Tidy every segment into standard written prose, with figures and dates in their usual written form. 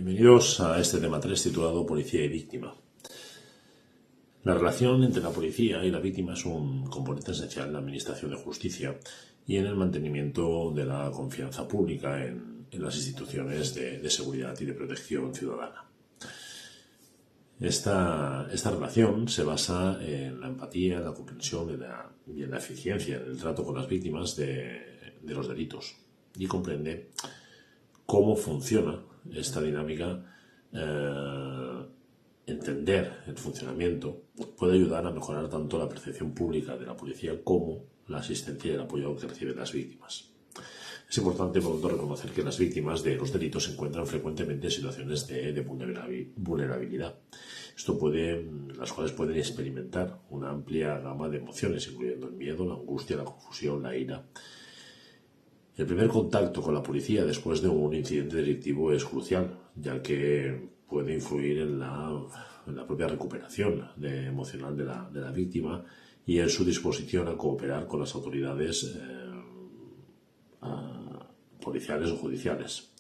Bienvenidos a este tema 3 titulado Policía y Víctima. La relación entre la policía y la víctima es un componente esencial en la administración de justicia y en el mantenimiento de la confianza pública en las instituciones de seguridad y de protección ciudadana. Esta relación se basa en la empatía, en la comprensión y en la eficiencia en el trato con las víctimas de los delitos y comprende cómo funciona esta dinámica. Entender el funcionamiento puede ayudar a mejorar tanto la percepción pública de la policía como la asistencia y el apoyo que reciben las víctimas. Es importante, por lo tanto, reconocer que las víctimas de los delitos se encuentran frecuentemente en situaciones de vulnerabilidad. Las cuales pueden experimentar una amplia gama de emociones, incluyendo el miedo, la angustia, la confusión, la ira. El primer contacto con la policía después de un incidente delictivo es crucial, ya que puede influir en la propia recuperación emocional de la víctima y en su disposición a cooperar con las autoridades policiales o judiciales.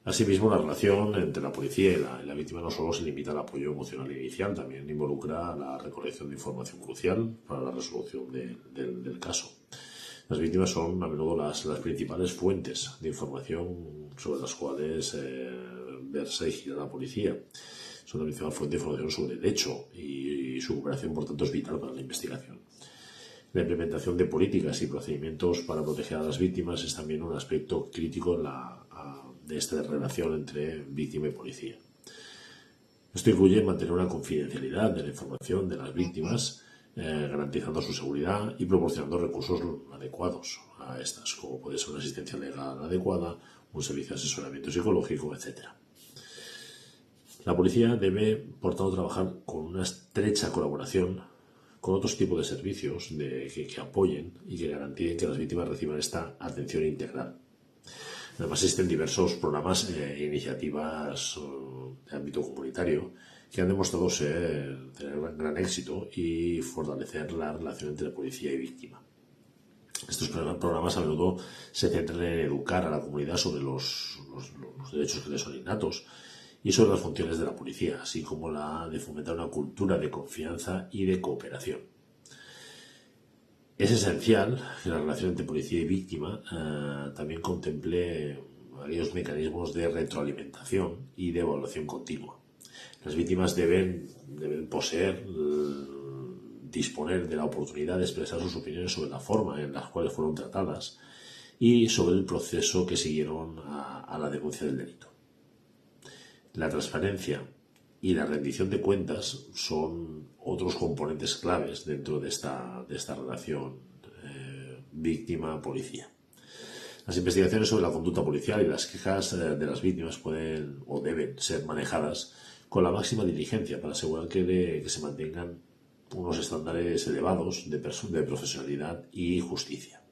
Asimismo, la relación entre la policía y la víctima no solo se limita al apoyo emocional inicial, también involucra la recolección de información crucial para la resolución del caso. Las víctimas son a menudo las principales fuentes de información sobre las cuales versa y gira la policía. Son la principal fuente de información sobre el hecho y su cooperación, por tanto, es vital para la investigación. La implementación de políticas y procedimientos para proteger a las víctimas es también un aspecto crítico de esta relación entre víctima y policía. Esto incluye mantener una confidencialidad de la información de las víctimas, garantizando su seguridad y proporcionando recursos adecuados a estas, como puede ser una asistencia legal adecuada, un servicio de asesoramiento psicológico, etc. La policía debe, por tanto, trabajar con una estrecha colaboración con otros tipos de servicios que apoyen y que garanticen que las víctimas reciban esta atención integral. Además, existen diversos programas e iniciativas de ámbito comunitario que han demostrado tener un gran éxito y fortalecer la relación entre policía y víctima. Estos programas a menudo se centran en educar a la comunidad sobre los derechos que les son innatos y sobre las funciones de la policía, así como la de fomentar una cultura de confianza y de cooperación. Es esencial que la relación entre policía y víctima también contemple aquellos mecanismos de retroalimentación y de evaluación continua. Las víctimas deben disponer de la oportunidad de expresar sus opiniones sobre la forma en la cual fueron tratadas y sobre el proceso que siguieron a la denuncia del delito. La transparencia y la rendición de cuentas son otros componentes claves dentro de esta relación víctima-policía. Las investigaciones sobre la conducta policial y las quejas de las víctimas pueden o deben ser manejadas con la máxima diligencia para asegurar que se mantengan unos estándares elevados de profesionalidad y justicia.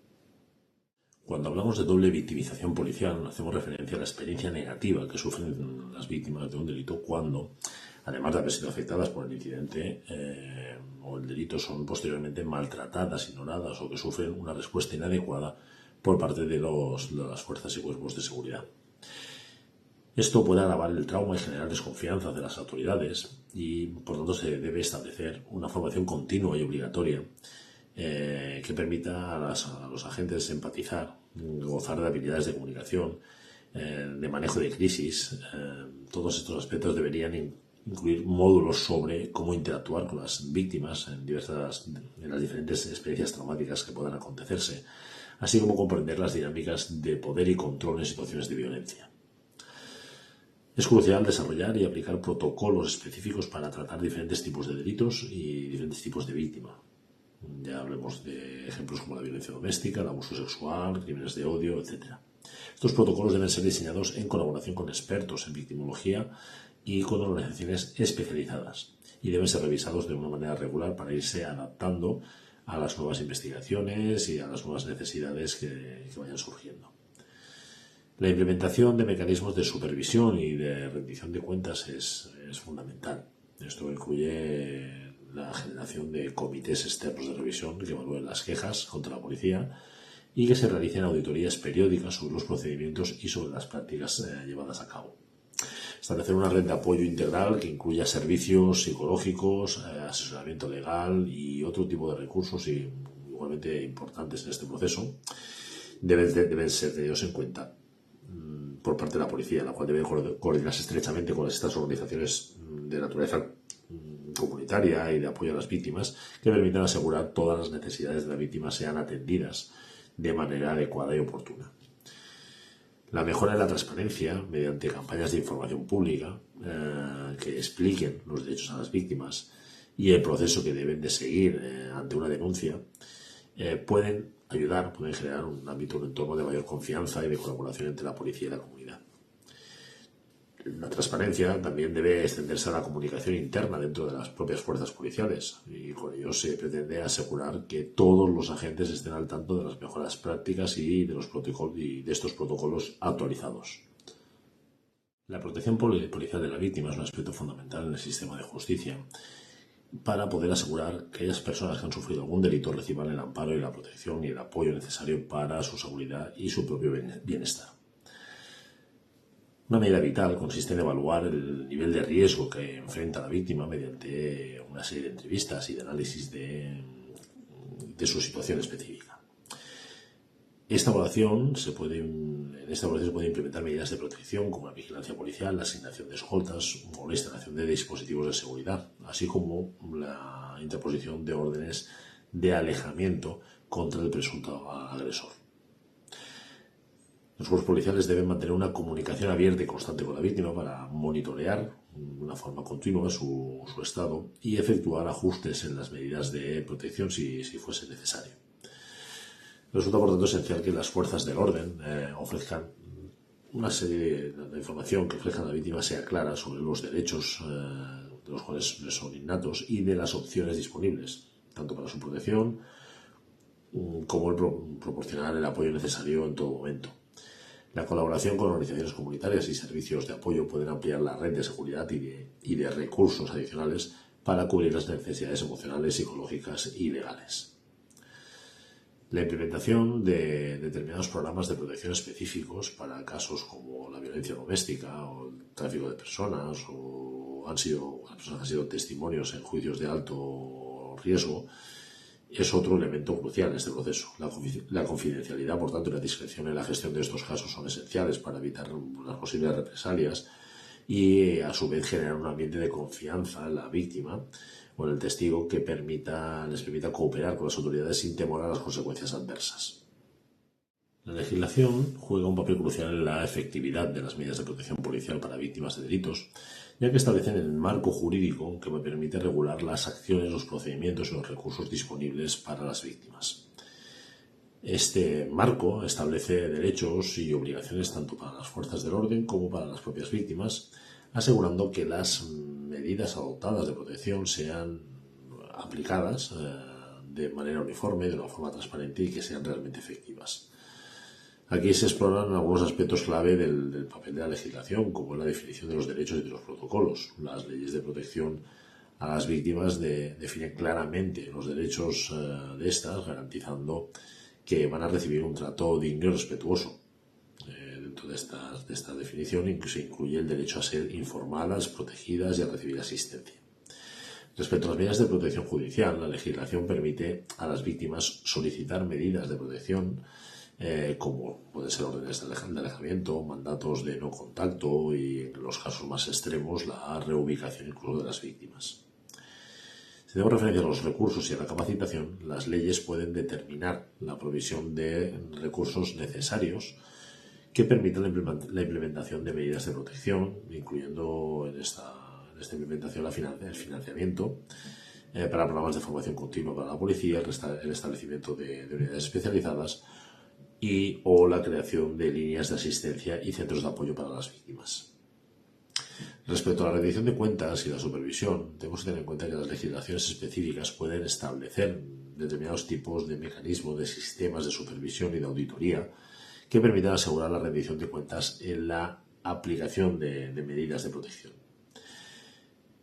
Cuando hablamos de doble victimización policial, hacemos referencia a la experiencia negativa que sufren las víctimas de un delito cuando, además de haber sido afectadas por el incidente o el delito, son posteriormente maltratadas, ignoradas o que sufren una respuesta inadecuada por parte de las fuerzas y cuerpos de seguridad. Esto puede agravar el trauma y generar desconfianza de las autoridades y, por tanto, se debe establecer una formación continua y obligatoria que permita a los agentes empatizar, gozar de habilidades de comunicación, de manejo de crisis. Todos estos aspectos deberían incluir módulos sobre cómo interactuar con las víctimas en las diferentes experiencias traumáticas que puedan acontecerse, así como comprender las dinámicas de poder y control en situaciones de violencia. Es crucial desarrollar y aplicar protocolos específicos para tratar diferentes tipos de delitos y diferentes tipos de víctima. Ya hablemos de ejemplos como la violencia doméstica, el abuso sexual, crímenes de odio, etc. Estos protocolos deben ser diseñados en colaboración con expertos en victimología y con organizaciones especializadas y deben ser revisados de una manera regular para irse adaptando a las nuevas investigaciones y a las nuevas necesidades que vayan surgiendo. La implementación de mecanismos de supervisión y de rendición de cuentas es fundamental. Esto incluye la generación de comités externos de revisión que evalúen las quejas contra la policía y que se realicen auditorías periódicas sobre los procedimientos y sobre las prácticas llevadas a cabo. Establecer una red de apoyo integral que incluya servicios psicológicos, asesoramiento legal y otro tipo de recursos igualmente importantes en este proceso deben ser tenidos en cuenta por parte de la policía, la cual debe coordinarse estrechamente con estas organizaciones de naturaleza comunitaria y de apoyo a las víctimas que permitan asegurar todas las necesidades de la víctima sean atendidas de manera adecuada y oportuna. La mejora de la transparencia mediante campañas de información pública que expliquen los derechos a las víctimas y el proceso que deben de seguir ante una denuncia pueden generar un ámbito, un entorno de mayor confianza y de colaboración entre la policía y la comunidad. La transparencia también debe extenderse a la comunicación interna dentro de las propias fuerzas policiales y con ello se pretende asegurar que todos los agentes estén al tanto de las mejores prácticas y de estos protocolos actualizados. La protección policial de la víctima es un aspecto fundamental en el sistema de justicia para poder asegurar que aquellas personas que han sufrido algún delito reciban el amparo y la protección y el apoyo necesario para su seguridad y su propio bienestar. Una medida vital consiste en evaluar el nivel de riesgo que enfrenta la víctima mediante una serie de entrevistas y de análisis de su situación específica. En esta evaluación se puede implementar medidas de protección como la vigilancia policial, la asignación de escoltas o la instalación de dispositivos de seguridad, así como la interposición de órdenes de alejamiento contra el presunto agresor. Los cuerpos policiales deben mantener una comunicación abierta y constante con la víctima para monitorear de una forma continua su estado y efectuar ajustes en las medidas de protección si fuese necesario. Resulta, por tanto, esencial que las fuerzas del orden ofrezcan una serie de información que ofrezcan a la víctima sea clara sobre los derechos de los cuales son innatos y de las opciones disponibles, tanto para su protección como el proporcionar el apoyo necesario en todo momento. La colaboración con organizaciones comunitarias y servicios de apoyo pueden ampliar la red de seguridad y de recursos adicionales para cubrir las necesidades emocionales, psicológicas y legales. La implementación de determinados programas de protección específicos para casos como la violencia doméstica o el tráfico de personas o las personas han sido testimonios en juicios de alto riesgo es otro elemento crucial en este proceso. La confidencialidad, por tanto, y la discreción en la gestión de estos casos son esenciales para evitar las posibles represalias y, a su vez, generar un ambiente de confianza en la víctima o en el testigo que les permita cooperar con las autoridades sin temor a las consecuencias adversas. La legislación juega un papel crucial en la efectividad de las medidas de protección policial para víctimas de delitos, ya que establecen el marco jurídico que permite regular las acciones, los procedimientos y los recursos disponibles para las víctimas. Este marco establece derechos y obligaciones tanto para las fuerzas del orden como para las propias víctimas, asegurando que las medidas adoptadas de protección sean aplicadas de manera uniforme, de una forma transparente y que sean realmente efectivas. Aquí se exploran algunos aspectos clave del papel de la legislación, como la definición de los derechos y de los protocolos. Las leyes de protección a las víctimas definen claramente los derechos de estas, garantizando que van a recibir un trato digno y respetuoso. Dentro de esta definición se incluye el derecho a ser informadas, protegidas y a recibir asistencia. Respecto a las medidas de protección judicial, la legislación permite a las víctimas solicitar medidas de protección como pueden ser órdenes de alejamiento, mandatos de no contacto y, en los casos más extremos, la reubicación incluso de las víctimas. Si hacemos referencia a los recursos y a la capacitación, las leyes pueden determinar la provisión de recursos necesarios que permitan la implementación de medidas de protección, incluyendo en esta implementación el financiamiento para programas de formación continua para la policía, el establecimiento de unidades especializadas o la creación de líneas de asistencia y centros de apoyo para las víctimas. Respecto a la rendición de cuentas y la supervisión, tenemos que tener en cuenta que las legislaciones específicas pueden establecer determinados tipos de mecanismos, de sistemas de supervisión y de auditoría que permitan asegurar la rendición de cuentas en la aplicación de medidas de protección.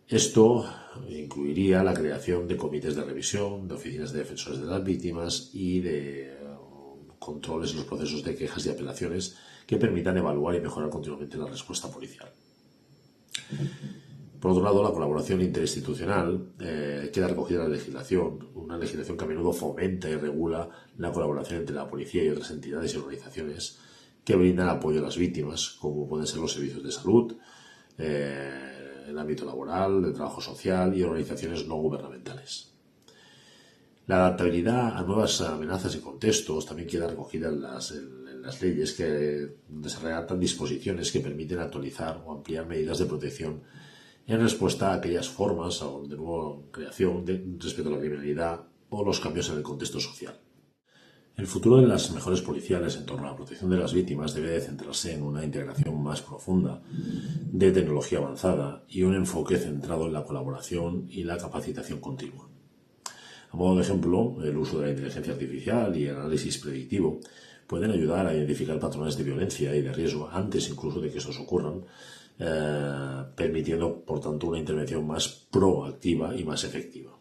Esto incluiría la creación de comités de revisión, de oficinas de defensores de las víctimas y de controles en los procesos de quejas y apelaciones que permitan evaluar y mejorar continuamente la respuesta policial. Por otro lado, la colaboración interinstitucional queda recogida en la legislación, una legislación que a menudo fomenta y regula la colaboración entre la policía y otras entidades y organizaciones que brindan apoyo a las víctimas, como pueden ser los servicios de salud, el ámbito laboral, el trabajo social y organizaciones no gubernamentales. La adaptabilidad a nuevas amenazas y contextos también queda recogida en las leyes, donde se redactan disposiciones que permiten actualizar o ampliar medidas de protección en respuesta a aquellas formas de nueva creación respecto a la criminalidad o los cambios en el contexto social. El futuro de las mejores policiales en torno a la protección de las víctimas debe de centrarse en una integración más profunda de tecnología avanzada y un enfoque centrado en la colaboración y la capacitación continua. A modo de ejemplo, el uso de la inteligencia artificial y el análisis predictivo pueden ayudar a identificar patrones de violencia y de riesgo antes incluso de que estos ocurran, permitiendo, por tanto, una intervención más proactiva y más efectiva.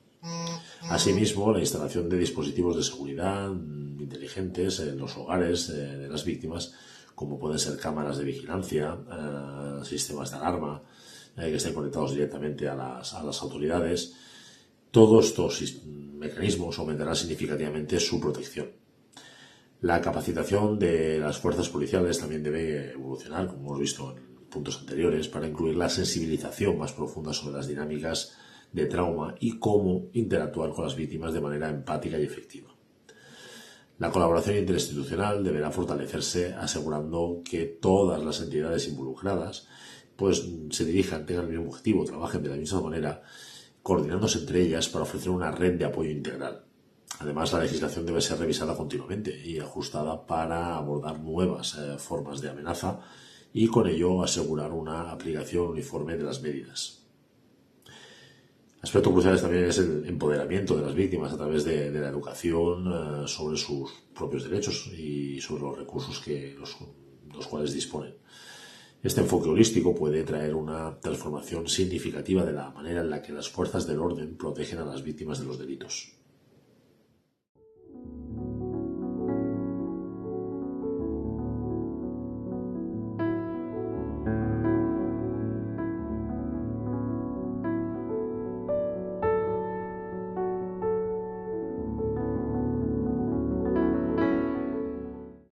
Asimismo, la instalación de dispositivos de seguridad inteligentes en los hogares de las víctimas, como pueden ser cámaras de vigilancia, sistemas de alarma, que estén conectados directamente a las autoridades. Todos estos mecanismos aumentarán significativamente su protección. La capacitación de las fuerzas policiales también debe evolucionar, como hemos visto en puntos anteriores, para incluir la sensibilización más profunda sobre las dinámicas de trauma y cómo interactuar con las víctimas de manera empática y efectiva. La colaboración interinstitucional deberá fortalecerse asegurando que todas las entidades involucradas se dirijan, tengan el mismo objetivo, trabajen de la misma manera, coordinándose entre ellas para ofrecer una red de apoyo integral. Además, la legislación debe ser revisada continuamente y ajustada para abordar nuevas formas de amenaza y con ello asegurar una aplicación uniforme de las medidas. Aspecto crucial también es el empoderamiento de las víctimas a través de la educación sobre sus propios derechos y sobre los recursos los cuales disponen. Este enfoque holístico puede traer una transformación significativa de la manera en la que las fuerzas del orden protegen a las víctimas de los delitos.